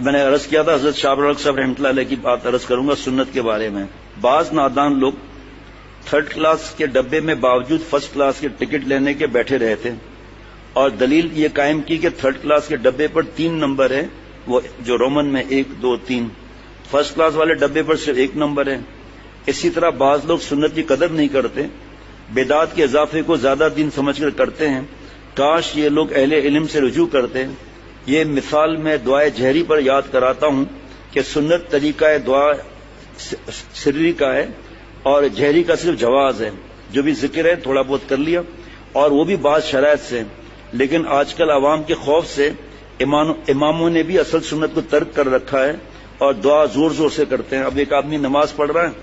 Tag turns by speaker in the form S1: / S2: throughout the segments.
S1: میں نے عرض کیا تھا حضرت شاہ الحق صاحب رحمۃ اللہ علیہ کی بات عرض کروں گا سنت کے بارے میں. بعض نادان لوگ تھرڈ کلاس کے ڈبے میں باوجود فرسٹ کلاس کے ٹکٹ لینے کے بیٹھے رہے تھے اور دلیل یہ قائم کی کہ تھرڈ کلاس کے ڈبے پر 3 نمبر ہے، وہ جو رومن میں 1 2 3، فرسٹ کلاس والے ڈبے پر صرف 1 نمبر ہے. اسی طرح بعض لوگ سنت کی قدر نہیں کرتے، بدعات کے اضافے کو زیادہ دین سمجھ کر کرتے ہیں. کاش یہ لوگ اہل علم سے رجوع کرتے. یہ مثال میں دعائے جہری پر یاد کراتا ہوں کہ سنت طریقہ دعا سری کا ہے اور جہری کا صرف جواز ہے. جو بھی ذکر ہے تھوڑا بہت کر لیا اور وہ بھی بعض شرائط سے. لیکن آج کل عوام کے خوف سے اماموں نے بھی اصل سنت کو ترک کر رکھا ہے اور دعا زور زور سے کرتے ہیں. اب ایک آدمی نماز پڑھ رہا ہے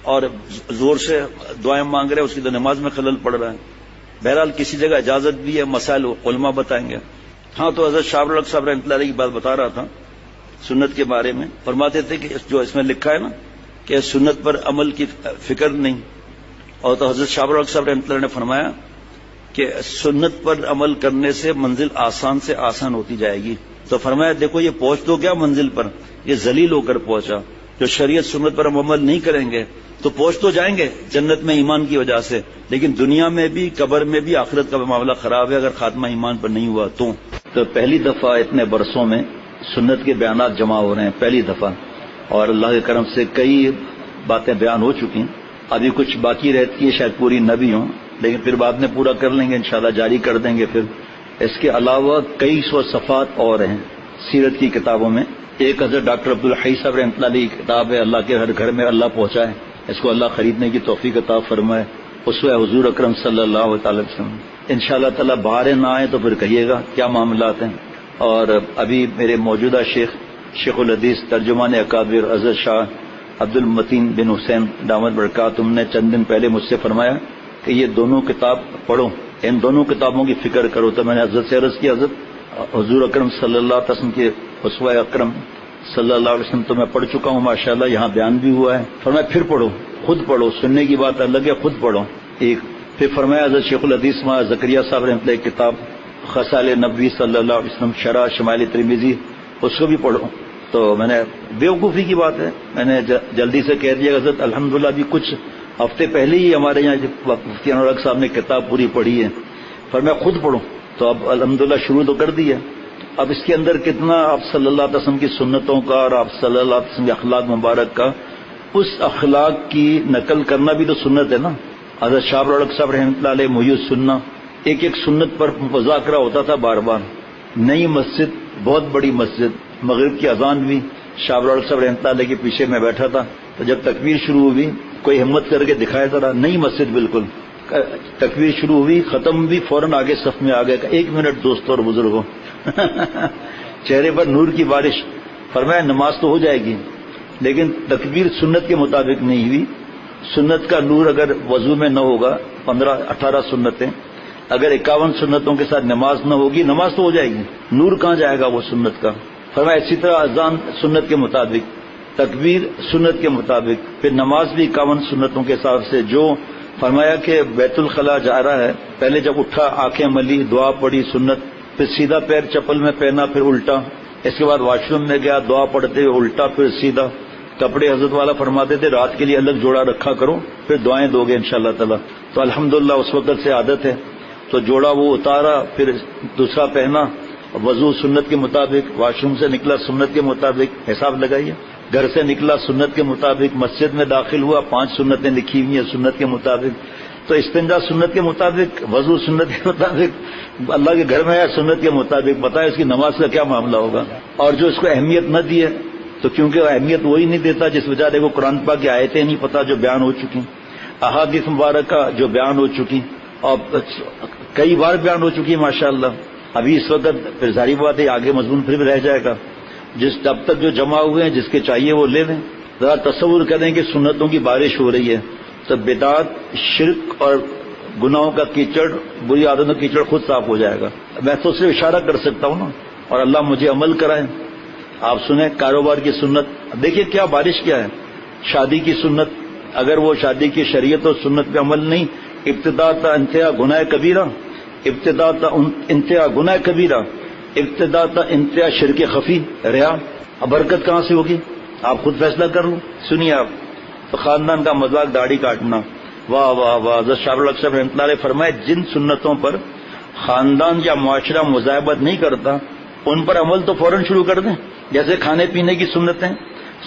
S1: اور زور سے دعائیں مانگ رہے ہیں، اس کی تو نماز میں خلل پڑ رہا ہے. بہرحال کسی جگہ اجازت بھی ہے، مسائل علماء بتائیں گے. ہاں تو حضرت شاہ الحق صاحب رحمۃ اللہ علیہ کی بات بتا رہا تھا سنت کے بارے میں. فرماتے تھے کہ جو اس میں لکھا ہے نا کہ سنت پر عمل کی فکر نہیں، اور تو حضرت شاہ الحق صاحب رحمۃ اللہ نے فرمایا کہ سنت پر عمل کرنے سے منزل آسان سے آسان ہوتی جائے گی. تو فرمایا دیکھو یہ پہنچ تو گیا منزل پر، یہ ذلیل ہو کر پہنچا. جو شریعت سنت پر ہم عمل نہیں کریں گے تو پہنچ تو جائیں گے جنت میں ایمان کی وجہ سے، لیکن دنیا میں بھی قبر میں بھی آخرت کا معاملہ خراب ہے اگر خاتمہ ایمان پر نہیں ہوا تو پہلی دفعہ اتنے برسوں میں سنت کے بیانات جمع ہو رہے ہیں، پہلی دفعہ، اور اللہ کے کرم سے کئی باتیں بیان ہو چکی ہیں. ابھی کچھ باقی رہتی ہے، شاید پوری نہ بھی ہوں، لیکن پھر بعد میں پورا کر لیں گے انشاءاللہ، جاری کر دیں گے. پھر اس کے علاوہ کئی سو صفحات اور ہیں سیرت کی کتابوں میں. ایک حضرت ڈاکٹر عبدالحی صاحب رحمۃ اللہ علیہ کی کتاب ہے اللہ کے ہر گھر میں اللہ پہنچائے، اس کو اللہ خریدنے کی توفیق عطا فرمائے. اسوہ حضور اکرم صلی اللہ تعالی وسلم. انشاءاللہ تعالی باہر نہ آئے تو پھر کہیے گا کیا معاملات ہیں. اور ابھی میرے موجودہ شیخ الحدیث ترجمان اکابر حضرت شاہ عبد المتین بن حسین دامت برکاتہم نے چند دن پہلے مجھ سے فرمایا کہ یہ دونوں کتاب پڑھو، ان دونوں کتابوں کی فکر کرو. تو میں نے حضرت سے عرض کی حضرت حضور اکرم صلی اللہ علیہ وسلم کے اسوہ اکرم صلی اللہ علیہ وسلم تو میں پڑھ چکا ہوں ماشاءاللہ، یہاں بیان بھی ہوا ہے. فرمایا پھر پڑھو، خود پڑھو، سننے کی بات الگ ہے، خود پڑھو. ایک پھر فرمایا حضرت شیخ الحدیث مولانا زکریا صاحب رحمۃ اللہ کی کتاب خصال نبوی صلی اللہ علیہ وسلم شرح شمائل ترمذی، اس کو بھی پڑھو. تو میں نے بیوقوفی کی بات ہے، میں نے جلدی سے کہہ دیا حضرت الحمدللہ ابھی کچھ ہفتے پہلے ہی ہمارے یہاں مفتی انور الحق صاحب نے کتاب پوری پڑھی ہے. فرمایا خود پڑھو. تو اب الحمدللہ شروع تو کر دی ہے. اب اس کے اندر کتنا آپ صلی اللہ علیہ وسلم کی سنتوں کا اور آپ صلی اللہ علیہ وسلم کے اخلاق مبارک کا، اس اخلاق کی نقل کرنا بھی تو سنت ہے نا. حضرت شاہ الحق صاحب رحمۃ اللہ علیہ محی السنہ، ایک ایک سنت پر مذاکرہ ہوتا تھا بار بار. نئی مسجد، بہت بڑی مسجد، مغرب کی اذان بھی، شاہ الحق صاحب رحمۃ اللہ علیہ کے پیچھے میں بیٹھا تھا. تو جب تکبیر شروع ہوئی کوئی ہمت کر کے دکھایا ذرا، نئی مسجد بالکل، تکبیر شروع ہوئی ختم بھی فوراً آگے صف میں آ گئے کہ 1 منٹ دوستوں اور بزرگوں چہرے پر نور کی بارش. فرمایا نماز تو ہو جائے گی لیکن تکبیر سنت کے مطابق نہیں ہوئی. سنت کا نور اگر وضو میں نہ ہوگا، 15-18 سنتیں، اگر 51 سنتوں کے ساتھ نماز نہ ہوگی، نماز تو ہو جائے گی، نور کہاں جائے گا وہ سنت کا. فرمایا اسی طرح اذان سنت کے مطابق، تکبیر سنت کے مطابق، پھر نماز بھی 51 سنتوں کے حساب سے. جو فرمایا کہ بیت الخلاء جا رہا ہے، پہلے جب اٹھا آنکھیں ملی، دعا پڑھی سنت، پھر سیدھا پیر چپل میں پہنا پھر الٹا، اس کے بعد واش روم میں گیا دعا پڑھتے ہوئے الٹا پھر سیدھا. کپڑے حضرت والا فرماتے تھے رات کے لیے الگ جوڑا رکھا کرو پھر دعائیں دو گے انشاءاللہ تعالی. تو الحمدللہ اس وقت سے عادت ہے. تو جوڑا وہ اتارا پھر دوسرا پہنا، وضو سنت کے مطابق، واش روم سے نکلا سنت کے مطابق، حساب لگائیے. گھر سے نکلا سنت کے مطابق، مسجد میں داخل ہوا 5 سنتیں لکھی ہوئی ہیں سنت کے مطابق. تو استنجا سنت کے مطابق، وضو سنت کے مطابق، اللہ کے گھر میں ہے سنت کے مطابق. بتائیں اس کی نماز کا کیا معاملہ ہوگا. اور جو اس کو اہمیت نہ دی ہے تو کیونکہ اہمیت وہی نہیں دیتا جس بیچارے کو قرآن پاک کی آیتیں نہیں پتا جو بیان ہو چکی، احادیث مبارکہ جو بیان ہو چکی اور کئی بار بیان ہو چکی ماشاءاللہ. ابھی اس وقت پھر ظاہری بات ہے آگے مضمون پھر بھی رہ جائے گا. اب تک جو جمع ہوئے ہیں جس کے چاہیے وہ لے لیں. ذرا تصور کریں کہ سنتوں کی بارش ہو رہی ہے تو بدعات، شرک اور گناہوں کا کیچڑ، بری عادتوں کا کیچڑ خود صاف ہو جائے گا. میں تو صرف اشارہ کر سکتا ہوں نا، اور اللہ مجھے عمل کرائے. آپ سنیں کاروبار کی سنت، دیکھیے کیا بارش کیا ہے. شادی کی سنت، اگر وہ شادی کی شریعت اور سنت پہ عمل نہیں، ابتدا تا انتہا گناہ کبیرہ، ابتدا تا انتہا گناہ کبیرہ، ابتدا تا انتہا شرک خفی، ریا. اب برکت کہاں سے ہوگی؟ آپ خود فیصلہ کر لو. سنیے آپ. تو خاندان کا مذاق داڑھی کاٹنا، واہ واہ واہ. حضرت شاہ رخ صاحب رحمۃ اللہ علیہ فرمائے جن سنتوں پر خاندان یا معاشرہ مذاہبت نہیں کرتا ان پر عمل تو فوراً شروع کر دیں. جیسے کھانے پینے کی سنتیں،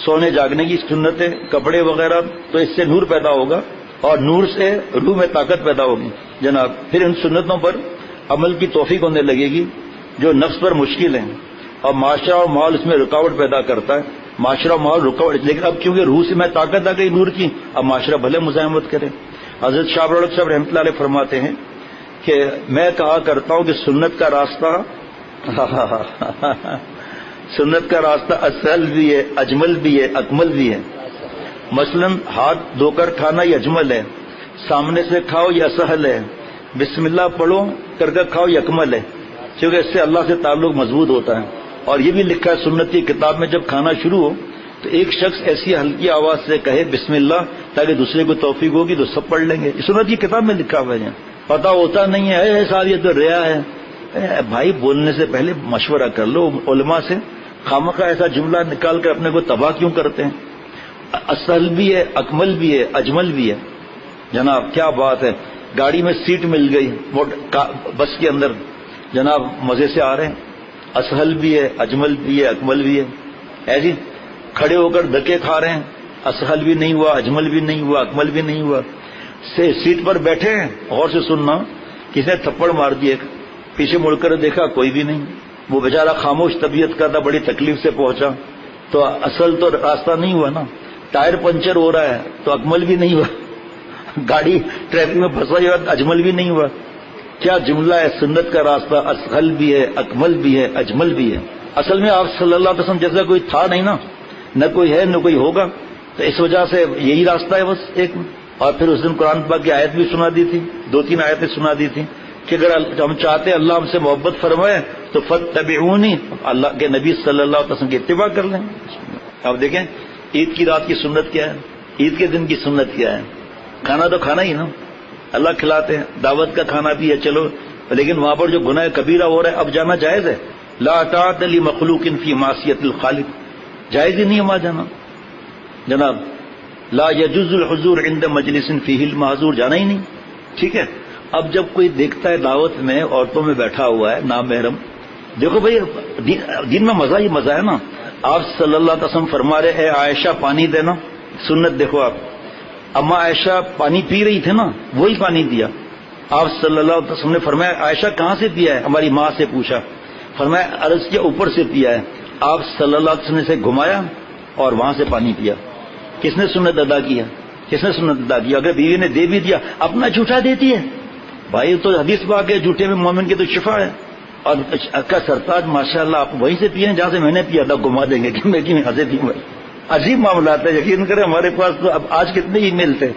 S1: سونے جاگنے کی سنتیں، کپڑے وغیرہ، تو اس سے نور پیدا ہوگا اور نور سے روح میں طاقت پیدا ہوگی جناب. پھر ان سنتوں پر عمل کی توفیق ہونے لگے گی جو نفس پر مشکل ہیں، اور معاشرہ اور ماحول اس میں رکاوٹ پیدا کرتا ہے. معاشرہ اور ماحول رکاوٹ، لیکن اب کیونکہ روح سے میں طاقت آ گئی نور کی، اب معاشرہ بھلے مزاحمت کرے. حضرت شاہ رخ صاحب رحمۃ اللہ علیہ فرماتے ہیں کہ میں کہا کرتا ہوں کہ سنت کا راستہ سنت کا راستہ اسہل بھی ہے، اجمل بھی ہے، اکمل بھی ہے. مثلا ہاتھ دھو کر کھانا یہ اجمل ہے، سامنے سے کھاؤ یہ اسہل ہے، بسم اللہ پڑھو کر کے کھاؤ یہ اکمل ہے، کیونکہ اس سے اللہ سے تعلق مضبوط ہوتا ہے. اور یہ بھی لکھا ہے سنت کی کتاب میں جب کھانا شروع ہو تو ایک شخص ایسی ہلکی آواز سے کہے بسم اللہ تاکہ دوسرے کو توفیق ہوگی تو سب پڑھ لیں گے. سنت کی کتاب میں لکھا ہوا ہے. پتا ہوتا نہیں ہے صاحب یہ تو ریا ہے. بھائی بولنے سے پہلے مشورہ کر لو علماء سے. خامخواہ ایسا جملہ نکال کر اپنے کو تباہ کیوں کرتے ہیں؟ اصل بھی ہے، اکمل بھی ہے، اجمل بھی ہے جناب. کیا بات ہے. گاڑی میں سیٹ مل گئی بس کے اندر جناب، مزے سے آ رہے ہیں. اسہل بھی ہے، اجمل بھی ہے، اکمل بھی ہے. ایسی کھڑے ہو کر دھکے کھا رہے ہیں، اسہل بھی نہیں ہوا، اجمل بھی نہیں ہوا، اکمل بھی نہیں ہوا. سیٹ پر بیٹھے ہیں، غور سے سننا، کسی نے تھپڑ مار دیے، پیچھے مڑ کر دیکھا کوئی بھی نہیں. وہ بیچارہ خاموش طبیعت کا تھا، بڑی تکلیف سے پہنچا. تو اصل تو راستہ نہیں ہوا نا. ٹائر پنچر ہو رہا ہے تو اکمل بھی نہیں ہوا. گاڑی ٹریفک میں پھنسا ہوا اجمل بھی نہیں ہوا. کیا جملہ ہے. سنت کا راستہ اسہل بھی ہے، اکمل بھی ہے، اجمل بھی ہے. اصل میں آپ صلی اللہ علیہ وسلم جیسا کوئی تھا نہیں نا، نہ کوئی ہے نہ کوئی ہوگا. تو اس وجہ سے یہی راستہ ہے بس ایک. اور پھر اس دن قرآن پاک کی آیت بھی سنا دی تھی، 2-3 آیتیں سنا دی تھی کہ اگر ہم چاہتے ہیں اللہ ہم سے محبت فرمائے تو فاتبعونی، اللہ کے نبی صلی اللہ علیہ وسلم کی اتباع کر لیں. اب دیکھیں عید کی رات کی سنت کیا ہے، عید کے دن کی سنت کیا ہے. کھانا تو کھانا ہی نا، اللہ کھلاتے ہیں. دعوت کا کھانا بھی ہے چلو، لیکن وہاں پر جو گناہ کبیرہ ہو رہا ہے اب جانا جائز ہے. لا طاعت لمخلوق فی معصیت الخالق، جائز ہی نہیں ہے وہاں جانا جناب. لا یجوز الحضور عند مجلس فیہ المعذور، جانا ہی نہیں. ٹھیک ہے. اب جب کوئی دیکھتا ہے دعوت میں عورتوں میں بیٹھا ہوا ہے نامحرم، دیکھو بھائی دین میں مزہ ہی مزہ ہے نا. آپ صلی اللہ علیہ وسلم فرما رہے اے عائشہ پانی دینا. سنت دیکھو آپ، اما عائشہ پانی پی رہی تھی نا، وہی پانی دیا. آپ صلی اللہ علیہ وسلم نے فرمایا عائشہ کہاں سے پیا ہے؟ ہماری ماں سے پوچھا. فرمایا عرض کے اوپر سے پیا ہے. آپ صلی اللہ علیہ وسلم نے سے گھمایا اور وہاں سے پانی پیا. کس نے سنت ادا کیا؟ کس نے سنت ادا کیا؟ اگر بیوی نے دے بھی دیا اپنا جھوٹا دیتی ہے. بھائی تو حدیث پاک ہے جھوٹے میں مومن کی تو شفا ہے. اور کا سرتاج ماشاء اللہ آپ وہیں سے پیے جہاں سے میں نے پیا تھا، گھما دیں گے کہ میں کی ہنسے تھی. بھائی عجیب معاملات ہے. یقین کریں ہمارے پاس تو اب آج کتنے ای میل تھے.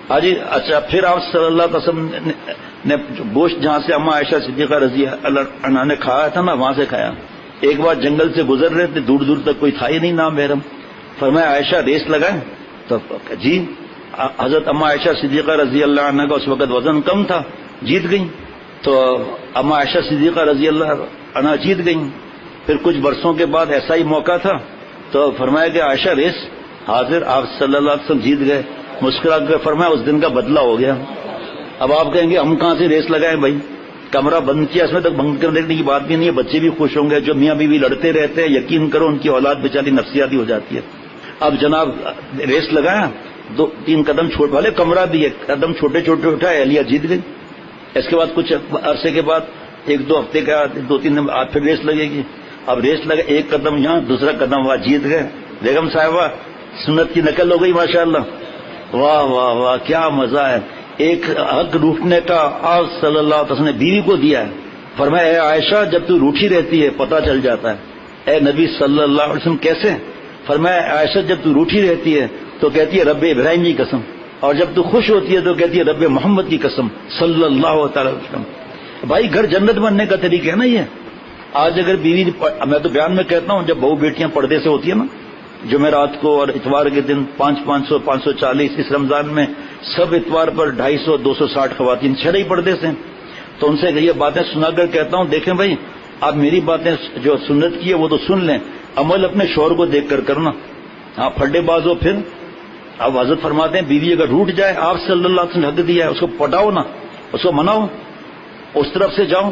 S1: آج اچھا پھر آپ صلی اللہ علیہ وسلم نے گوشت جہاں سے اما عائشہ صدیقہ رضی اللہ عنہا نے کھایا تھا نا وہاں سے کھایا. ایک بار جنگل سے گزر رہے تھے، دور دور تک کوئی تھا ہی نہیں نام محرم. فرمایا عائشہ ریس لگائیں؟ تو جی. حضرت اما عائشہ صدیقہ رضی اللہ عنہ کا اس وقت وزن کم تھا، جیت گئیں. تو اما عائشہ صدیقہ رضی اللہ عنہ جیت گئیں. پھر کچھ برسوں کے بعد ایسا ہی موقع تھا تو فرمایا کہ عائشہ ریس حاضر. آپ صلی اللہ علیہ وسلم جیت گئے. مسکرا کر فرمایا اس دن کا بدلہ ہو گیا. اب آپ کہیں گے ہم کہاں سے ریس لگائیں بھائی، کمرہ بند کیا، اس میں تک بند کر دینے کی بات بھی نہیں ہے. بچے بھی خوش ہوں گے. جو میاں بیوی لڑتے رہتے ہیں یقین کرو ان کی اولاد بیچاری نفسیاتی ہو جاتی ہے. اب جناب ریس لگایا، 2-3 قدم چھوٹ والے کمرہ بھی ہے، قدم چھوٹے چھوٹے اٹھائے، اہلیہ جیت گئی. اس کے بعد کچھ عرصے کے بعد 1-2 ہفتے کا 2-3 دن بعد پھر ریس لگے گی. اب ریس لگے، ایک قدم یہاں دوسرا قدم وہاں، جیت گئے. بیگم صاحبہ سنت کی نقل ہو گئی ماشاءاللہ. واہ واہ واہ کیا مزہ ہے. ایک حق روٹنے کا آپ صلی اللہ علیہ وسلم نے بیوی کو دیا ہے. فرمایا اے عائشہ جب تو روٹھی رہتی ہے پتہ چل جاتا ہے. اے نبی صلی اللہ علیہ وسلم کیسے؟ فرمایا عائشہ جب تو روٹھی رہتی ہے تو کہتی ہے رب ابراہیم کی قسم، اور جب تو خوش ہوتی ہے تو کہتی ہے رب محمد کی قسم صلی اللہ تعالی وسلم. بھائی گھر جنت بننے کا طریقہ ہے نا یہ. آج اگر بیوی، میں تو بیان میں کہتا ہوں جب بہو بیٹیاں پردے سے ہوتی ہے نا، جمعرات کو اور اتوار کے دن 500 540، اس رمضان میں سب اتوار پر 250 260 خواتین شرعی پردے سے. تو ان سے یہ باتیں سنا کر کہتا ہوں دیکھیں بھائی آپ میری باتیں جو سنت کی ہے وہ تو سن لیں، عمل اپنے شوہر کو دیکھ کر کرنا. ہاں پھڈے باز ہو پھر. اب حضرت فرماتے ہیں بیوی اگر روٹ جائے، آپ صلی اللہ علیہ وسلم نے حق دیا ہے، اس کو پٹاؤ نا، اس کو مناؤ، اس طرف سے جاؤ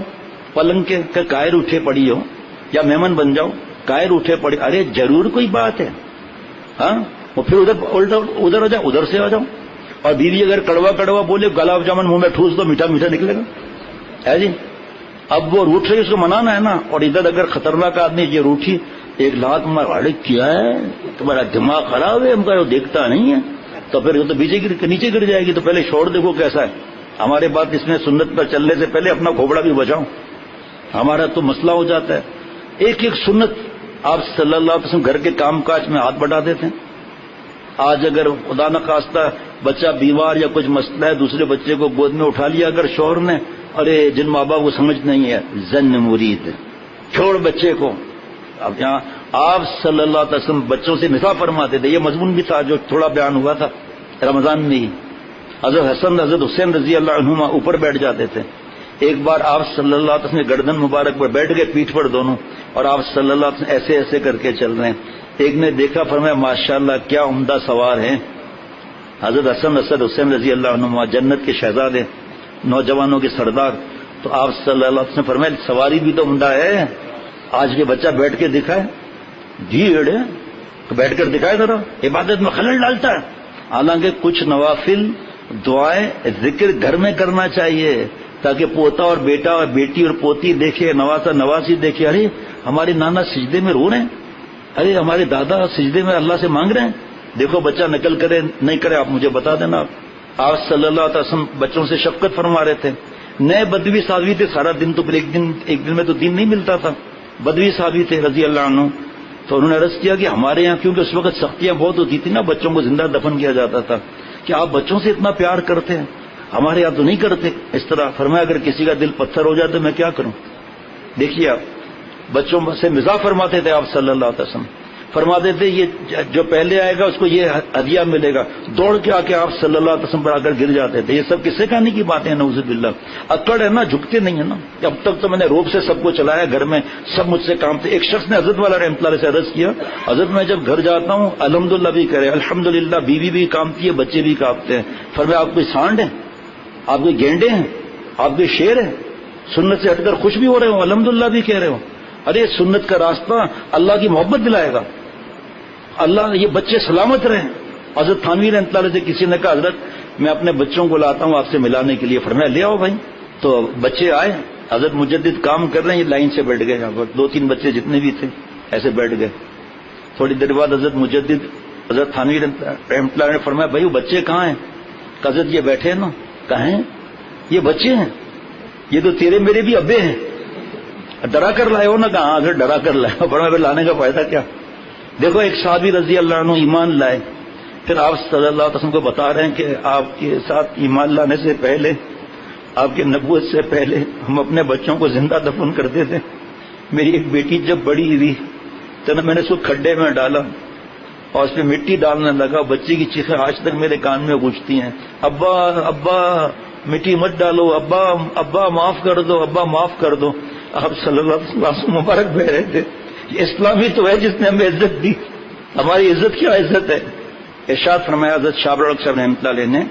S1: پلنگ کے کہ قائر اٹھے پڑی ہو، یا مہمان بن جاؤ قائر اٹھے پڑی. ارے ضرور کوئی بات ہے، ہاں وہ پھر ادھر آ جاؤ، ادھر سے آ جاؤ. اور بیوی اگر کڑوا کڑوا بولے، گلاب جامن منہ میں ٹھوس دو، میٹھا میٹھا نکلے گا ہے جی. اب وہ روٹ رہی، اس کو منانا ہے نا. اور ادھر اگر خطرناک آدمی یہ روٹھی ایک لات مار، ارے کیا ہے تمہارا دماغ خراب ہے، ہم کا دیکھتا نہیں ہے، تو پھر تو نیچے گر جائے گی. تو پہلے شوہر دیکھو کیسا ہے. ہمارے بات اس میں سنت پر چلنے سے پہلے اپنا کھوپڑا بھی بچاؤ، ہمارا تو مسئلہ ہو جاتا ہے. ایک ایک سنت آپ صلی اللہ علیہ وسلم گھر کے کام کاج میں ہاتھ بٹا دیتے ہیں. آج اگر خدا نخواستہ بچہ بیمار یا کچھ مسئلہ ہے، دوسرے بچے کو گود میں اٹھا لیا اگر شوہر نے، ارے جن ماں باپ کو سمجھ نہیں ہے، زن مرید، چھوڑ بچے کو. اب یہاں آپ صلی اللہ علیہ وسلم بچوں سے نصیحت فرماتے تھے. یہ مضمون بھی تھا جو تھوڑا بیان ہوا تھا رمضان میں ہی. حضرت حسن حضرت حسین رضی اللہ عنہما اوپر بیٹھ جاتے تھے. ایک بار آپ صلی اللہ علیہ وسلم گردن مبارک پر بیٹھ گئے، پیٹھ پر دونوں، اور آپ صلی اللہ علیہ وسلم ایسے ایسے کر کے چل رہے ہیں. ایک نے دیکھا، فرمایا ماشاءاللہ کیا عمدہ سوار ہیں. حضرت حسن حضرت حسین رضی اللہ عنہما جنت کے شہزادے، نوجوانوں کے سردار. تو آپ صلی اللہ علیہ وسلم فرمایا سواری بھی تو عمدہ ہے. آج کے بچہ بیٹھ کے دکھائے، بھیڑ ہے تو بیٹھ کر دکھائے ذرا، عبادت میں خلل ڈالتا ہے. حالانکہ کچھ نوافل دعائیں ذکر گھر میں کرنا چاہیے تاکہ پوتا اور بیٹا اور بیٹی اور پوتی دیکھے، نواسا نواسی دیکھے، ارے ہمارے نانا سجدے میں رو رہے ہیں، ارے ہمارے دادا سجدے میں اللہ سے مانگ رہے ہیں. دیکھو بچہ نقل کرے نہیں کرے آپ مجھے بتا دینا. آپ صلی اللہ علیہ وسلم بچوں سے شفقت فرما رہے تھے. نئے بدوی صحابی تھے، سارا دن تو ایک دن میں تو دین نہیں ملتا تھا. بدوی صحابی تھے رضی اللہ عنہ. تو انہوں نے عرض کیا کہ ہمارے یہاں کیونکہ اس وقت سختیاں بہت ہوتی تھی نا، بچوں کو زندہ دفن کیا جاتا تھا، کہ آپ بچوں سے اتنا پیار کرتے ہیں، ہمارے یہاں تو نہیں کرتے اس طرح. فرمایا اگر کسی کا دل پتھر ہو جاتا میں کیا کروں. دیکھیے آپ بچوں سے مزاح فرماتے تھے آپ صلی اللہ علیہ وسلم. فرماتے تھے یہ جو پہلے آئے گا اس کو یہ ہدیہ ملے گا. دوڑ کے آ کے آپ صلی اللہ علیہ وسلم پر آ کر گر جاتے تھے. یہ سب کس سے کہانی کی باتیں ہیں، نعوذ باللہ. اکڑ ہے نا، جھکتے نہیں ہے نا. اب تک تو میں نے روب سے سب کو چلایا، گھر میں سب مجھ سے کام تھے. ایک شخص نے حضرت والا رحمۃ اللہ سے عرض کیا، حضرت میں جب گھر جاتا ہوں الحمدللہ بھی کرے، الحمدللہ بیوی بھی کامتی ہے، بچے بھی کانپتے ہیں. فرمایا آپ کوئی سانڈ ہیں، آپ کوئی گینڈے ہیں، آپ کوئی شیر ہیں، سنت سے ہٹ کر خوش بھی ہو رہے ہو، الحمدللہ بھی کہہ رہے ہو. ارے سنت کا راستہ اللہ کی محبت دلائے گا. اللہ یہ بچے سلامت رہیں. حضرت تھانوی رحمۃ اللہ سے کسی نے کہا حضرت میں اپنے بچوں کو لاتا ہوں آپ سے ملانے کے لیے. فرمایا لے آؤ بھائی. تو بچے آئے، حضرت مجدد کام کر رہے ہیں، یہ لائن سے بیٹھ گئے. یہاں پر 2-3 بچے جتنے بھی تھے ایسے بیٹھ گئے. تھوڑی دیر بعد حضرت مجدد حضرت تھانوی رحمۃ اللہ نے فرمایا بھائی وہ بچے کہاں ہیں؟ حضرت یہ بیٹھے ہیں نا. کہاں ہیں؟ یہ بچے ہیں، یہ تو تیرے میرے بھی ابے ہیں. ڈرا کر لائے ہو نا. کہاں اگر ڈرا کر لائے ہو، بڑا لانے کا فائدہ کیا. دیکھو ایک صحابی رضی اللہ عنہ ایمان لائے، پھر آپ صلی اللہ علیہ وسلم کو بتا رہے ہیں کہ آپ کے ساتھ ایمان لانے سے پہلے، آپ کی نبوت سے پہلے ہم اپنے بچوں کو زندہ دفن کرتے تھے. میری ایک بیٹی جب بڑی ہوئی تو میں نے اس کو کھڈے میں ڈالا اور اس پہ مٹی ڈالنے لگا. بچی کی چیخیں آج تک میرے کان میں گونجتی ہیں، ابا ابا مٹی مت ڈالو، ابا ابا معاف کر دو، ابا معاف کر دو. آپ صلی اللہ علیہ وسلم مبارک بہ رہے تھے. اسلامی تو ہے جس نے ہمیں عزت دی، ہماری عزت کیا عزت ہے. ارشاد فرمایا حضرت شاہ رخ صاحب رحمۃ اللہ علیہ نے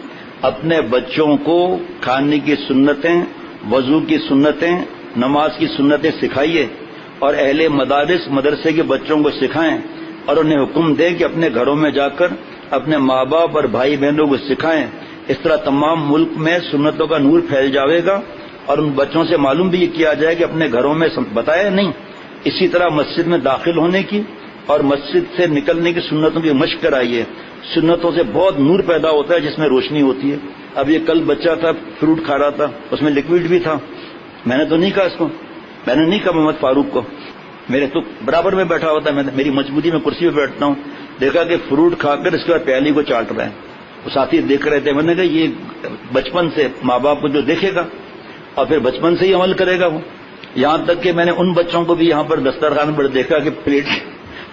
S1: اپنے بچوں کو کھانے کی سنتیں، وضو کی سنتیں، نماز کی سنتیں سکھائیے اور اہل مدارس مدرسے کے بچوں کو سکھائیں اور انہیں حکم دیں کہ اپنے گھروں میں جا کر اپنے ماں باپ اور بھائی بہنوں کو سکھائیں. اس طرح تمام ملک میں سنتوں کا نور پھیل جاوے گا اور ان بچوں سے معلوم بھی یہ کیا جائے کہ اپنے گھروں میں بتایا نہیں. اسی طرح مسجد میں داخل ہونے کی اور مسجد سے نکلنے کی سنتوں کی مشق کرائیے. سنتوں سے بہت نور پیدا ہوتا ہے جس میں روشنی ہوتی ہے. اب یہ کل بچہ تھا فروٹ کھا رہا تھا، اس میں لکوڈ بھی تھا. میں نے تو نہیں کہا اس کو، میں نے نہیں کہا محمد فاروق کو، میرے تو برابر میں بیٹھا ہوتا ہے، میری مجبوری میں کرسی پہ بیٹھتا ہوں. دیکھا کہ فروٹ کھا کر اس کے بعد پیالی کو چاٹ رہا ہے. وہ ساتھی دیکھ رہے تھے. میں نے کہا یہ بچپن سے ماں باپ کو جو دیکھے گا اور پھر بچپن سے ہی عمل کرے گا وہ. یہاں تک کہ میں نے ان بچوں کو بھی یہاں پر دسترخوان پر دیکھا کہ پلیٹ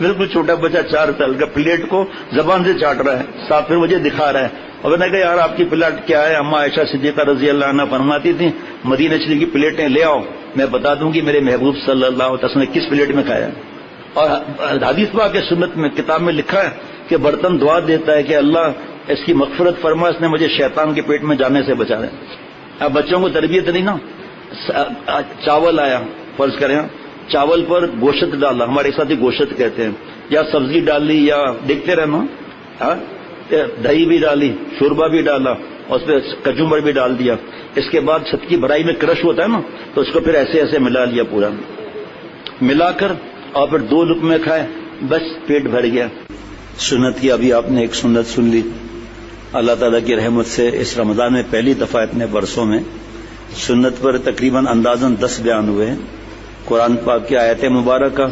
S1: بالکل چھوٹا بچہ 4 سال کا پلیٹ کو زبان سے چاٹ رہا ہے، ساتھ پھر مجھے دکھا رہا ہے. اور میں نے کہا یار آپ کی پلیٹ کیا ہے؟ اما عائشہ صدیقہ رضی اللہ عنہ فرماتی تھی مدینہ شریف کی پلیٹیں لے آؤ، میں بتا دوں گی میرے محبوب صلی اللہ علیہ وسلم نے کس پلیٹ میں کھایا. اور حدیث پاک کے سنت میں کتاب میں لکھا ہے کہ برتن دعا دیتا ہے کہ اللہ اس کی مغفرت فرما، اس نے مجھے شیطان کے پیٹ میں جانے سے بچا دے. اب بچوں کو تربیت نہیں نا. چاول آیا، فرض کریں چاول پر گوشت ڈالا، ہمارے ساتھ ہی گوشت کہتے ہیں، یا سبزی ڈالی، یا دیکھتے رہنا دہی بھی ڈالی، شوربا بھی ڈالا، اور اس پہ کچمبر بھی ڈال دیا. اس کے بعد چھت کی بھرائی میں کرش ہوتا ہے نا، تو اس کو پھر ایسے ایسے ملا لیا، پورا ملا کر اور پھر 2 لقمے کھائے، بس پیٹ بھر گیا. سنت کی ابھی آپ نے ایک سنت سن لی. اللہ تعالیٰ کی رحمت سے اس رمضان میں پہلی دفعہ اتنے برسوں میں سنت پر تقریباً اندازاً 10 بیان ہوئے ہیں. قرآن پاک کی آیت مبارکہ،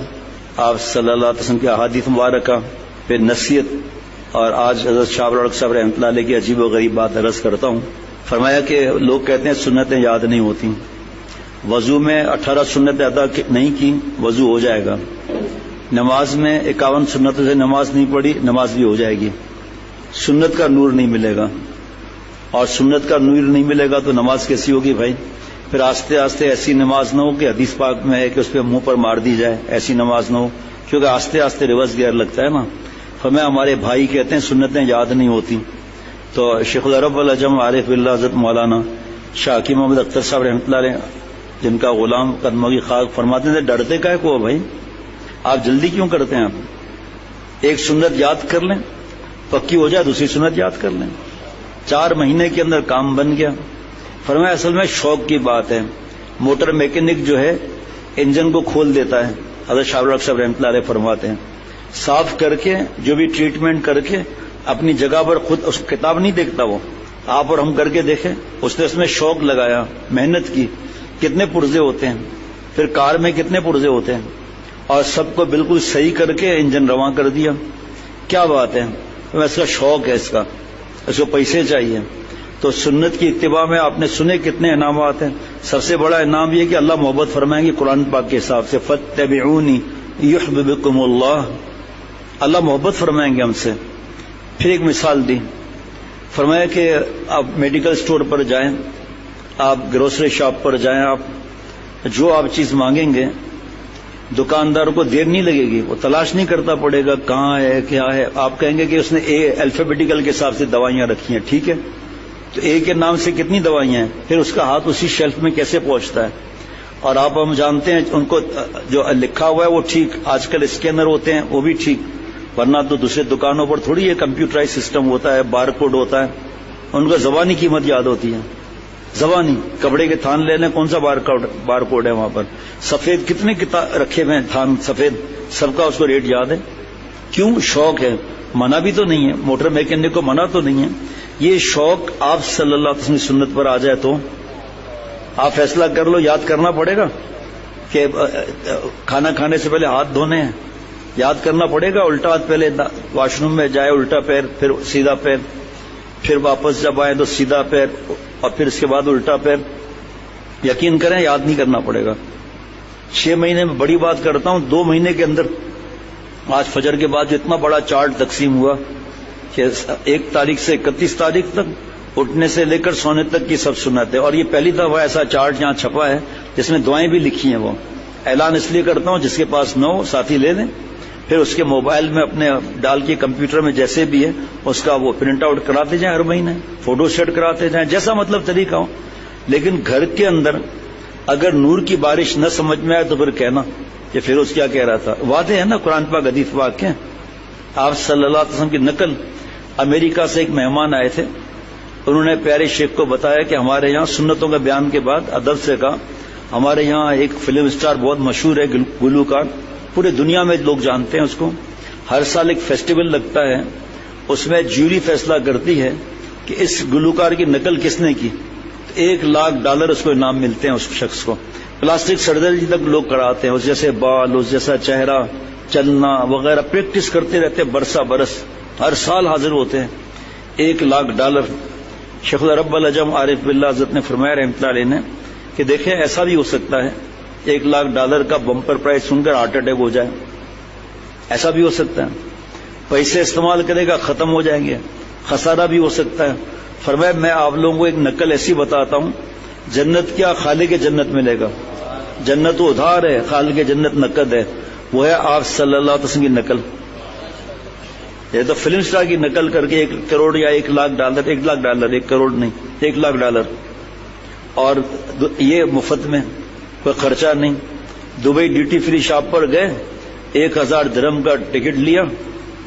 S1: آپ صلی اللہ علیہ وسلم کی احادیث مبارکہ، پھر نصیحت، اور آج حضرت شاہ ابوالحق صاحب رحمۃ اللہ علیہ کی عجیب و غریب بات عرض کرتا ہوں. فرمایا کہ لوگ کہتے ہیں سنتیں یاد نہیں ہوتی. وضو میں 18 سنتیں ادا نہیں کی، وضو ہو جائے گا. نماز میں 51 سنتوں سے نماز نہیں پڑھی، نماز بھی ہو جائے گی. سنت کا نور نہیں ملے گا، اور سنت کا نور نہیں ملے گا تو نماز کیسی ہوگی بھائی؟ پھر آہستہ آہستہ ایسی نماز نہ ہو کہ حدیث پاک میں ہے کہ اس پہ منہ پر مار دی جائے، ایسی نماز نہ ہو، کیونکہ آہستہ آہستہ ریورس گیئر لگتا ہے نا. فرمایا ہمارے بھائی کہتے ہیں سنتیں یاد نہیں ہوتی. تو شیخ العرب العجم عارف اللہ حضرت مولانا شاہ حکیم محمد اختر صاحب رحمۃ اللہ علیہ، جن کا غلام قدموں کی خاک، فرماتے تھے ڈرتے کا ہے کو بھائی، آپ جلدی کیوں کرتے ہیں؟ آپ ایک سنت یاد کر لیں، پکی ہو جائے دوسری سنت یاد کر لیں. 4 مہینے کے اندر کام بن گیا. فرمایا اصل میں شوق کی بات ہے. موٹر میکینک جو ہے انجن کو کھول دیتا ہے، حضرت شاہ ابوالحق صاحب رحمۃ اللہ علیہ فرماتے ہیں، صاف کر کے جو بھی ٹریٹمنٹ کر کے اپنی جگہ پر خود اس کتاب نہیں دیکھتا، وہ آپ اور ہم کر کے دیکھیں. اس نے اس میں شوق لگایا، محنت کی، کتنے پرزے ہوتے ہیں، پھر کار میں کتنے پرزے ہوتے ہیں، اور سب کو بالکل صحیح کر کے انجن رواں کر دیا. کیا بات ہے؟ اس کا شوق ہے، اس کو پیسے چاہیے. تو سنت کی اتباع میں آپ نے سنے کتنے انعامات ہیں. سب سے بڑا انعام یہ کہ اللہ محبت فرمائیں گے قرآن پاک کے حساب سے، فاتبعونی یحببکم اللہ، اللہ محبت فرمائیں گے ہم سے. پھر ایک مثال دی، فرمایا کہ آپ میڈیکل سٹور پر جائیں، آپ گروسری شاپ پر جائیں، آپ جو آپ چیز مانگیں گے دکاندار کو دیر نہیں لگے گی، وہ تلاش نہیں کرتا پڑے گا کہاں ہے کیا ہے. آپ کہیں گے کہ اس نے الفابیٹیکل کے حساب سے دوائیاں رکھی ہیں، ٹھیک ہے، تو اے کے نام سے کتنی دوائیاں ہیں، پھر اس کا ہاتھ اسی شیلف میں کیسے پہنچتا ہے. اور آپ ہم جانتے ہیں ان کو جو لکھا ہوا ہے وہ ٹھیک، آج کل اسکینر ہوتے ہیں وہ بھی ٹھیک، ورنہ تو دوسرے دکانوں پر تھوڑی یہ کمپیوٹرائز سسٹم ہوتا ہے، بار کوڈ ہوتا ہے. ان کو زبانی قیمت یاد ہوتی ہے، زبانی. کپڑے کے تھان لے لیں، کون سا بار کوڈ ہے وہاں پر. سفید کتنے رکھے ہوئے ہیں تھان سفید، سب کا اس کو ریٹ یاد ہے. کیوں؟ شوق ہے. منع بھی تو نہیں ہے، موٹر میکینک کو منع تو نہیں ہے. یہ شوق آپ صلی اللہ علیہ وسلم سنت پر آ جائے تو آپ فیصلہ کر لو، یاد کرنا پڑے گا کہ کھانا کھانے سے پہلے ہاتھ دھونے ہیں، یاد کرنا پڑے گا. الٹا ہاتھ پہلے واش روم میں جائے الٹا پیر، پھر سیدھا پیر، پھر واپس جب آئے تو سیدھا پیر، اور پھر اس کے بعد الٹا پیر. یقین کریں یاد نہیں کرنا پڑے گا. 6 مہینے میں بڑی بات کرتا ہوں، 2 مہینے کے اندر آج فجر کے بعد جو اتنا بڑا چارٹ تقسیم ہوا کہ 1 تاریخ سے 31 تاریخ تک اٹھنے سے لے کر سونے تک کی سب سنت ہے. اور یہ پہلی دفعہ ایسا چارٹ یہاں چھپا ہے جس میں دعائیں بھی لکھی ہیں. وہ اعلان اس لیے کرتا ہوں جس کے پاس نہ ہو ساتھی لے لیں، پھر اس کے موبائل میں اپنے ڈال کے کمپیوٹر میں جیسے بھی ہے اس کا وہ پرنٹ آؤٹ کراتے جائیں، ہر مہینے فوٹو سیٹ کراتے جائیں، جیسا مطلب طریقہ ہو. لیکن گھر کے اندر اگر نور کی بارش نہ سمجھ میں آئے تو پھر کہنا کہ فیروز کیا کہہ رہا تھا. واضح ہے نا قرآن پاک حدیث پاک کے. آپ صلی اللہ علیہ وسلم کی نقل، امریکہ سے ایک مہمان آئے تھے، انہوں نے پیارے شیخ کو بتایا کہ ہمارے یہاں سنتوں کا بیان کے بعد ادب سے کہا، ہمارے یہاں ایک فلم اسٹار بہت مشہور ہے، گلوکار، پورے دنیا میں لوگ جانتے ہیں اس کو. ہر سال ایک فیسٹیول لگتا ہے، اس میں جیوری فیصلہ کرتی ہے کہ اس گلوکار کی نقل کس نے کی. $1,00,000 اس کو انعام ملتے ہیں اس شخص کو. پلاسٹک سرجری تک لوگ کراتے ہیں، اس جیسے بال، اس جیسا چہرہ، چلنا وغیرہ پریکٹس کرتے رہتے ہیں برسا برس، ہر سال حاضر ہوتے ہیں. $1,00,000. شیخ العرب العجم عارف باللہ حضرت نے فرمایا رحمۃ اللہ علیہ نے کہ دیکھیں ایسا بھی ہو سکتا ہے $1,00,000 کا بمپر پرائز سن کر ہارٹ اٹیک ہو جائے، ایسا بھی ہو سکتا ہے. پیسے استعمال کرے گا ختم ہو جائیں گے، خسارہ بھی ہو سکتا ہے. فرمایا میں آپ لوگوں کو ایک نقل ایسی بتاتا ہوں، جنت کیا خالق جنت ملے گا، جنت ادھار ہے، خالق جنت نقد ہے. وہ ہے آپ صلی اللہ علیہ وسلم کی نقل. یہ تو فلم سٹار کی نقل کر کے 1 کروڑ یا 1 لاکھ ڈالر، 1 لاکھ ڈالر، 1 کروڑ نہیں، 1 لاکھ ڈالر، اور یہ مفت میں، کوئی خرچہ نہیں. دبئی ڈیوٹی فری شاپ پر گئے، 1000 درہم کا ٹکٹ لیا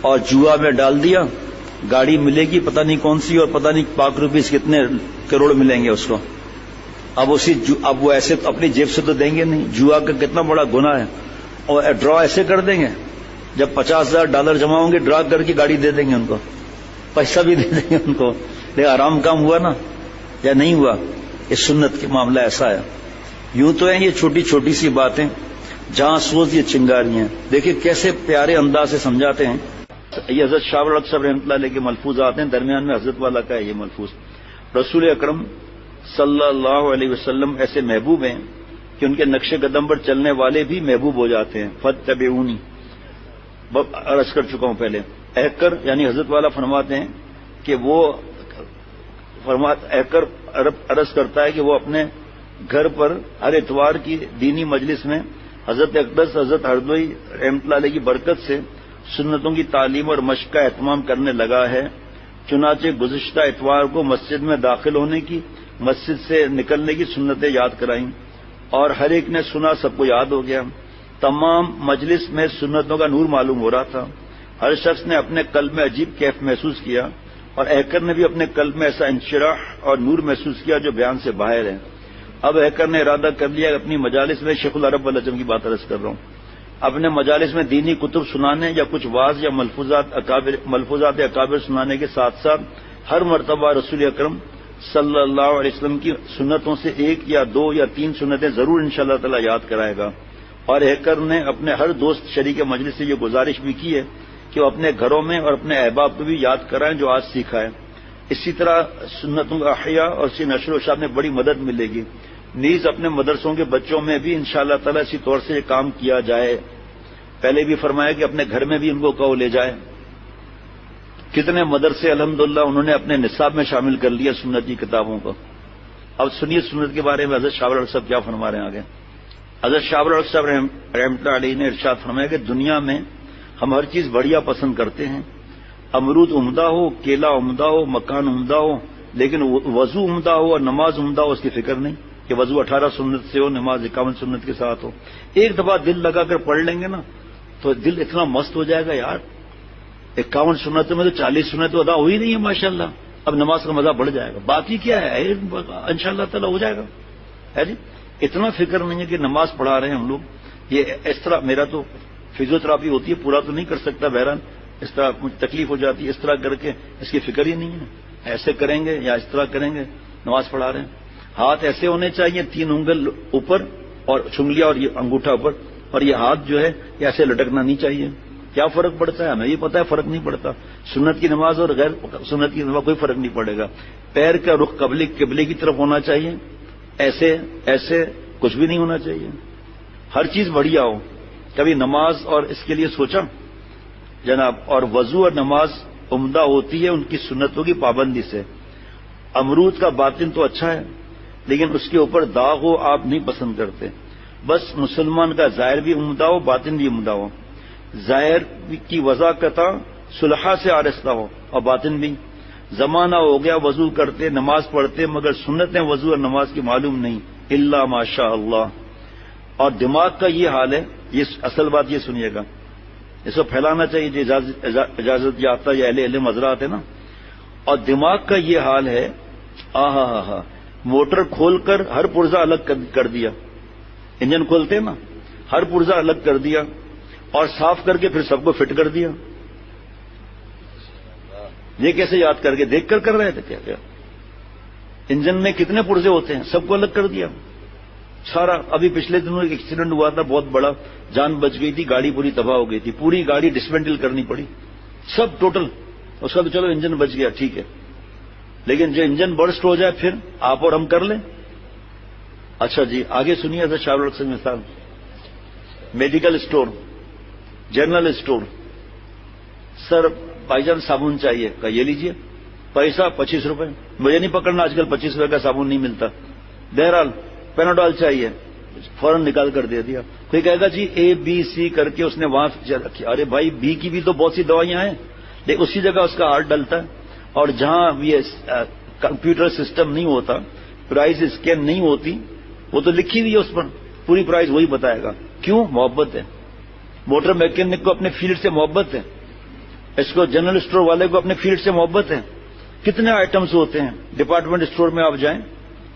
S1: اور جوا میں ڈال دیا، گاڑی ملے گی پتہ نہیں کون سی، اور پتہ نہیں پاک روپیز کتنے کروڑ ملیں گے اس کو. اب وہ ایسے اپنی جیب سے تو دیں گے نہیں، جوا کا کتنا بڑا گناہ ہے. اور ڈرا ایسے کر دیں گے، جب $50,000 جمع ہوں گے ڈرا کر کے گاڑی دے دیں گے ان کو، پیسہ بھی دے دیں گے ان کو. لیکن آرام کام ہوا نا یا نہیں ہوا؟ یہ سنت کے معاملہ ایسا ہے. یوں تو ہیں یہ چھوٹی چھوٹی سی باتیں، جہاں سوز یہ چنگاریاں. دیکھیں کیسے پیارے انداز سے سمجھاتے ہیں. یہ حضرت شاہ ولی اللہ صاحب رحمۃ اللہ علیہ کے ملفوظات ہیں، درمیان میں حضرت والا کا ہے یہ ملفوظ. رسول اکرم صلی اللہ علیہ وسلم ایسے محبوب ہیں کہ ان کے نقش قدم پر چلنے والے بھی محبوب ہو جاتے ہیں. فاتبعونی عرض کر چکا ہوں پہلے. ایکر یعنی حضرت والا فرماتے ہیں کہ وہ ایکر عرض کرتا ہے کہ وہ اپنے گھر پر ہر اتوار کی دینی مجلس میں حضرت اقدس حضرت ہردوئی رحمۃ اللہ علیہ کی برکت سے سنتوں کی تعلیم اور مشق کا اہتمام کرنے لگا ہے. چنانچہ گزشتہ اتوار کو مسجد میں داخل ہونے کی، مسجد سے نکلنے کی سنتیں یاد کرائیں اور ہر ایک نے سنا، سب کو یاد ہو گیا. تمام مجلس میں سنتوں کا نور معلوم ہو رہا تھا. ہر شخص نے اپنے قلب میں عجیب کیف محسوس کیا اور ایکر نے بھی اپنے قلب میں ایسا انشراح اور نور محسوس کیا جو بیان سے باہر ہے. اب ایکر نے ارادہ کر لیا کہ اپنی مجالس میں شیخ العرب والعجم کی بات عرض کر رہا ہوں، اپنے مجالس میں دینی کتب سنانے یا کچھ واعظ یا ملفوظات اکابر سنانے کے ساتھ ساتھ ہر مرتبہ رسول اکرم صلی اللہ علیہ وسلم کی سنتوں سے 1 یا 2 یا 3 سنتیں ضرور انشاءاللہ تعالی یاد کرائے گا. اور ایکر نے اپنے ہر دوست شریک مجلس سے یہ گزارش بھی کی ہے کہ وہ اپنے گھروں میں اور اپنے احباب کو بھی یاد کرائیں جو آج سیکھا ہے. اسی طرح سنتوں کا احیاء اور اس کی نشر و شاعت میں بڑی مدد ملے گی. نیز اپنے مدرسوں کے بچوں میں بھی انشاءاللہ تعالی اسی طور سے یہ کام کیا جائے. پہلے بھی فرمایا کہ اپنے گھر میں بھی ان کو کہو لے جائے. کتنے مدرسے الحمدللہ انہوں نے اپنے نصاب میں شامل کر لیا سنت کی کتابوں کو. اب سنیے سنت کے بارے میں حضرت شاہ ولی اللہ صاحب کیا فرما رہے ہیں آگے. حضرت شاہ ولی اللہ صاحب رحمۃ اللہ علیہ نے ارشاد فرمایا کہ دنیا میں ہم ہر چیز بڑھیا پسند کرتے ہیں. امرود عمدہ ہو، کیلا عمدہ ہو، مکان عمدہ ہو، لیکن وضو عمدہ ہو اور نماز عمدہ ہو اس کی فکر نہیں کہ وضو 18 سنت سے ہو، نماز 51 سنت کے ساتھ ہو. ایک دفعہ دل لگا کر پڑھ لیں گے نا تو دل اتنا مست ہو جائے گا یار. 51 سنتوں میں تو 40 سنت تو ادا ہوئی نہیں ہے ماشاءاللہ. اب نماز کا مزہ بڑھ جائے گا. باقی کیا ہے انشاءاللہ تعالی ہو جائے گا. ہے جی اتنا فکر نہیں ہے کہ نماز پڑھا رہے ہیں ہم لوگ. یہ اس طرح میرا تو فزیوتھراپی ہوتی ہے، پورا تو نہیں کر سکتا، بہرحال اس طرح مجھے تکلیف ہو جاتی ہے. اس طرح کر کے اس کی فکر ہی نہیں ہے. ایسے کریں گے یا اس طرح کریں گے نماز پڑھا رہے ہیں. ہاتھ ایسے ہونے چاہیے، 3 انگل اوپر اور چنگلیاں اور یہ انگوٹھا اوپر، اور یہ ہاتھ جو ہے یہ ایسے لٹکنا نہیں چاہیے. کیا فرق پڑتا ہے؟ ہمیں یہ پتا ہے فرق نہیں پڑتا. سنت کی نماز اور غیر سنت کی نماز کوئی فرق نہیں پڑے گا. پیر کا رخ قبلے کی طرف ہونا چاہیے. ایسے کچھ بھی نہیں ہونا چاہیے. ہر چیز بڑھیا ہو. کبھی نماز اور اس کے لیے سوچا جناب؟ اور وضو اور نماز عمدہ ہوتی ہے ان کی سنتوں کی پابندی سے. امرود کا باطن تو اچھا ہے لیکن اس کے اوپر داغ ہو آپ نہیں پسند کرتے. بس مسلمان کا ظاہر بھی عمدہ ہو، باطن بھی عمدہ ہو. ظاہر کی وضاحت صلحہ سے آرستہ ہو اور باطن بھی. زمانہ ہو گیا وضو کرتے نماز پڑھتے مگر سنتیں وضو اور نماز کی معلوم نہیں الا ماشاء اللہ. اور دماغ کا یہ حال ہے، یہ اصل بات یہ سنیے گا، اس کو پھیلانا چاہیے جو اجازت یافتہ یا اہل علم حضرات ہے نا. اور دماغ کا یہ حال ہے، موٹر کھول کر ہر پرزہ الگ کر دیا. انجن کھولتے نا، ہر پرزہ الگ کر دیا اور صاف کر کے پھر سب کو فٹ کر دیا. یہ کیسے یاد کر کے دیکھ کر رہے تھے کیا؟ انجن میں کتنے پرزے ہوتے ہیں سب کو الگ کر دیا سارا. ابھی پچھلے دنوں ایک ایکسیڈنٹ ہوا تھا بہت بڑا، جان بچ گئی تھی، گاڑی پوری تباہ ہو گئی تھی، پوری گاڑی ڈسمینٹل کرنی پڑی سب ٹوٹل. اس کا تو چلو انجن بچ گیا ٹھیک ہے، لیکن جو انجن برسٹ ہو جائے پھر آپ اور ہم کر لیں. اچھا جی آگے سنیے حضرت شاہ ولی سے مثال. Medical store, general store. سر بھائی جان صابن چاہیے، کہا یہ لیجیے. پیسہ 25 روپے. مجھے نہیں پکڑنا آج کل 25 روپے کا صابن نہیں ملتا. بہرحال پیناڈول چاہیے، فوراً نکال کر دے دیا. کوئی کہے گا جی اے بی سی کر کے اس نے وہاں رکھی. ارے بھائی بی کی بھی تو بہت سی دوائیاں ہیں، لیکن اسی جگہ اس کا ہارٹ ڈلتا ہے. اور جہاں یہ کمپیوٹر سسٹم نہیں ہوتا، پرائز اسکین نہیں ہوتی، وہ تو لکھی ہوئی ہے اس پر، پوری پرائز وہی بتائے گا. کیوں؟ محبت ہے. موٹر میکینک کو اپنے فیلڈ سے محبت ہے، اس کو جنرل اسٹور والے کو اپنے فیلڈ سے محبت ہے. کتنے آئٹمس ہوتے ہیں ڈپارٹمنٹ اسٹور میں، آپ جائیں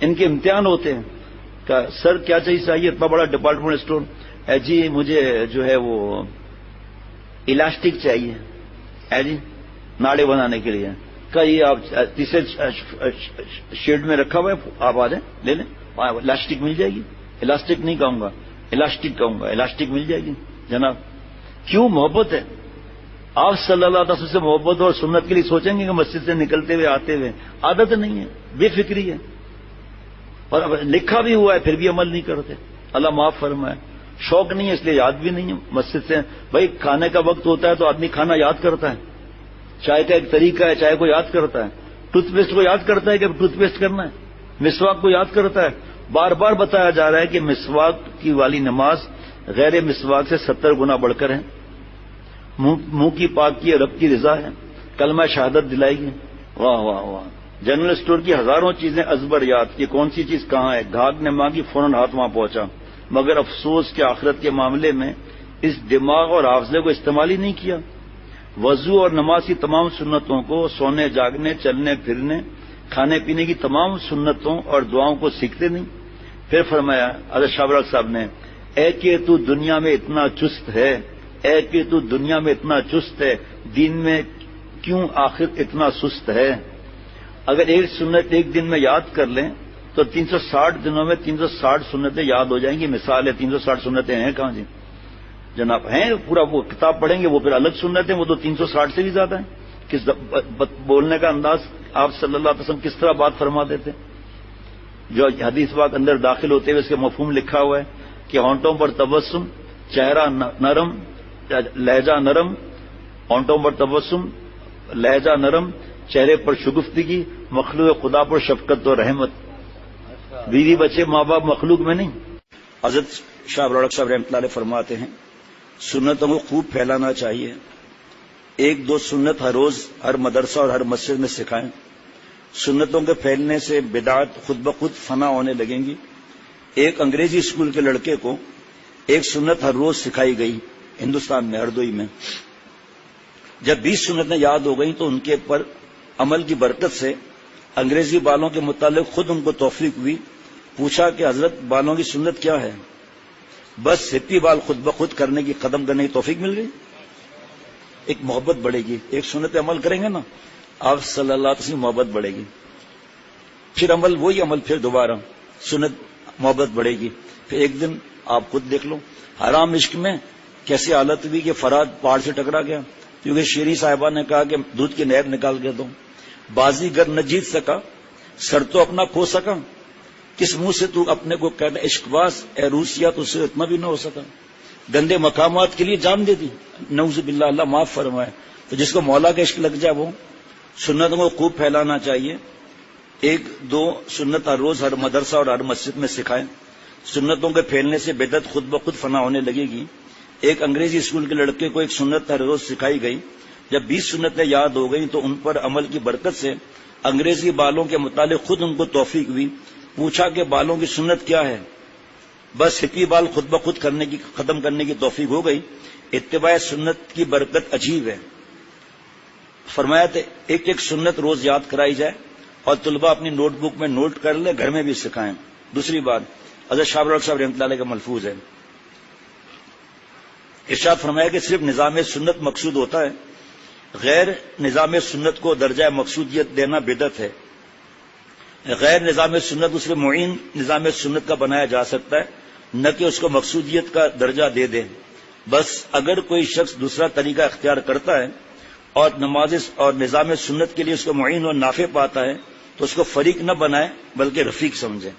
S1: ان کے امتحان ہوتے ہیں کہ سر کیا چاہیے اتنا بڑا ڈپارٹمنٹ اسٹور. جی مجھے جو ہے وہ الاسٹک چاہیے جی ناڑے بنانے کے لیے. کہ یہ آپ تیسرے شیڈ میں رکھا ہوا ہے، آپ آ جائیں لے لیں، الاسٹک مل جائے گی. الاسٹک نہیں کہوں گا، الاسٹک کہوں گا، الاسٹک مل جائے گی جناب. کیوں؟ محبت ہے. آپ صلی اللہ علیہ وسلم سے محبت اور سنت کے لیے سوچیں گے کہ مسجد سے نکلتے ہوئے آتے ہوئے عادت نہیں ہے، بے فکری ہے، اور لکھا بھی ہوا ہے پھر بھی عمل نہیں کرتے. اللہ معاف فرمائے. شوق نہیں ہے اس لیے یاد بھی نہیں ہے مسجد سے. بھائی کھانے کا وقت ہوتا ہے تو آدمی کھانا یاد کرتا ہے، چائے کا ایک طریقہ ہے، چائے کو یاد کرتا ہے. ٹوتھ پیسٹ کو یاد کرتا ہے کہ ٹوتھ پیسٹ کرنا ہے. مسواک کو یاد کرتا ہے. بار بار بتایا جا رہا ہے کہ مسواک کی والی نماز غیر مسواک سے 70 گنا بڑھ کر ہے. منہ کی پاک کی رب کی رضا ہے. کلمہ شہادت دلائی گی. واہ واہ واہ. جنرل اسٹور کی ہزاروں چیزیں ازبر یاد کہ کون سی چیز کہاں ہے. گھاگ نے مانگی فوراً ہاتھ وہاں پہنچا. مگر افسوس کہ آخرت کے معاملے میں اس دماغ اور حافظے کو استعمال ہی نہیں کیا. وضو اور نماز کی تمام سنتوں کو، سونے جاگنے چلنے پھرنے کھانے پینے کی تمام سنتوں اور دعاؤں کو سیکھتے نہیں. پھر فرمایا حضرت شاہ برق صاحب نے، اے کہ تو دنیا میں اتنا چست ہے، اے کہ تو دنیا میں اتنا چست ہے، دین میں کیوں آخر اتنا سست ہے. اگر ایک سنت ایک دن میں یاد کر لیں تو 360 دنوں میں 360 سنتیں یاد ہو جائیں گی. مثال ہے 360 سنتیں ہیں کہاں جی جناب؟ ہیں پورا وہ کتاب پڑھیں گے وہ پھر الگ سنتیں، وہ تو 360 سے بھی زیادہ ہیں. کس بولنے کا انداز آپ صلی اللہ علیہ وسلم کس طرح بات فرماتے تھے. جو حدیث پاک اندر داخل ہوتے ہوئے اس کے مفہوم لکھا ہوا ہے کہ ہونٹوں پر تبسم، چہرہ نرم، لہجہ نرم، ہونٹوں پر تبسم، لہجہ نرم، چہرے پر شگفتگی، مخلوق خدا پر شفقت و رحمت. بیوی بچے ماں باپ مخلوق میں نہیں. حضرت شاہ برق صاحب رحمۃ اللہ علیہ فرماتے ہیں سنتوں کو خوب پھیلانا چاہیے. 1-2 سنت ہر روز ہر مدرسہ اور ہر مسجد میں سکھائیں. سنتوں کے پھیلنے سے بدعات خود بخود فنا ہونے لگیں گی. ایک انگریزی اسکول کے لڑکے کو ایک سنت ہر روز سکھائی گئی ہندوستان میں ہردوئی میں. جب 20 سنتیں یاد ہو گئیں تو ان کے پر عمل کی برکت سے انگریزی بالوں کے متعلق خود ان کو توفیق ہوئی. پوچھا کہ حضرت بالوں کی سنت کیا ہے؟ بس ہپی بال خود بخود کرنے کی قدم کرنے کی توفیق مل گئی. ایک محبت بڑھے گی. ایک سنت عمل کریں گے نا آپ صلی اللہ علیہ وسلم، محبت بڑھے گی. پھر عمل وہی عمل، پھر دوبارہ سنت، محبت بڑھے گی. پھر ایک دن آپ خود دیکھ لو حرام عشق میں کیسی حالت ہوئی کہ فرات پہاڑ سے ٹکرا گیا کیونکہ شیریں صاحبہ نے کہا کہ دودھ کی نہر نکال کے دو. بازیگر نہ جیت سکا، سر تو اپنا کھو سکا، کس منہ سے تو اپنے کو کہتا عشق باز، اے روسیا تو اسے اتنا بھی نہ ہو سکا. گندے مقامات کے لیے جان دے دی، نعوذ باللہ، اللہ معاف فرمائے. تو جس کو مولا کا عشق لگ جائے وہ سنتوں کو خوب پھیلانا چاہیے. 1-2 سنت ہر روز ہر مدرسہ اور ہر مسجد میں سکھائیں. سنتوں کے پھیلنے سے بدعت خود بخود فنا ہونے لگے گی. ایک انگریزی اسکول کے لڑکے کو ایک سنت ہر روز سکھائی گئی. جب 20 سنتیں یاد ہو گئیں تو ان پر عمل کی برکت سے انگریزی بالوں کے متعلق خود ان کو توفیق ہوئی. پوچھا کہ بالوں کی سنت کیا ہے؟ بس ہپی بال خود بخود ختم کرنے کی توفیق ہو گئی. اتباع سنت کی برکت عجیب ہے. فرمایا تھا ایک سنت روز یاد کرائی جائے اور طلبہ اپنی نوٹ بک میں نوٹ کر لیں، گھر میں بھی سکھائیں. دوسری بات حضرت شاہ برق صاحب رحمۃ اللہ علیہ کا ملفوظ ہے، ارشاد فرمایا کہ صرف نظام سنت مقصود ہوتا ہے، غیر نظام سنت کو درجہ مقصودیت دینا بدعت ہے. غیر نظام سنت کو صرف معین نظام سنت کا بنایا جا سکتا ہے، نہ کہ اس کو مقصودیت کا درجہ دے دیں. بس اگر کوئی شخص دوسرا طریقہ اختیار کرتا ہے اور نماز اور نظام سنت کے لیے اس کو معین اور نافع پاتا ہے تو اس کو فریق نہ بنائے بلکہ رفیق سمجھے.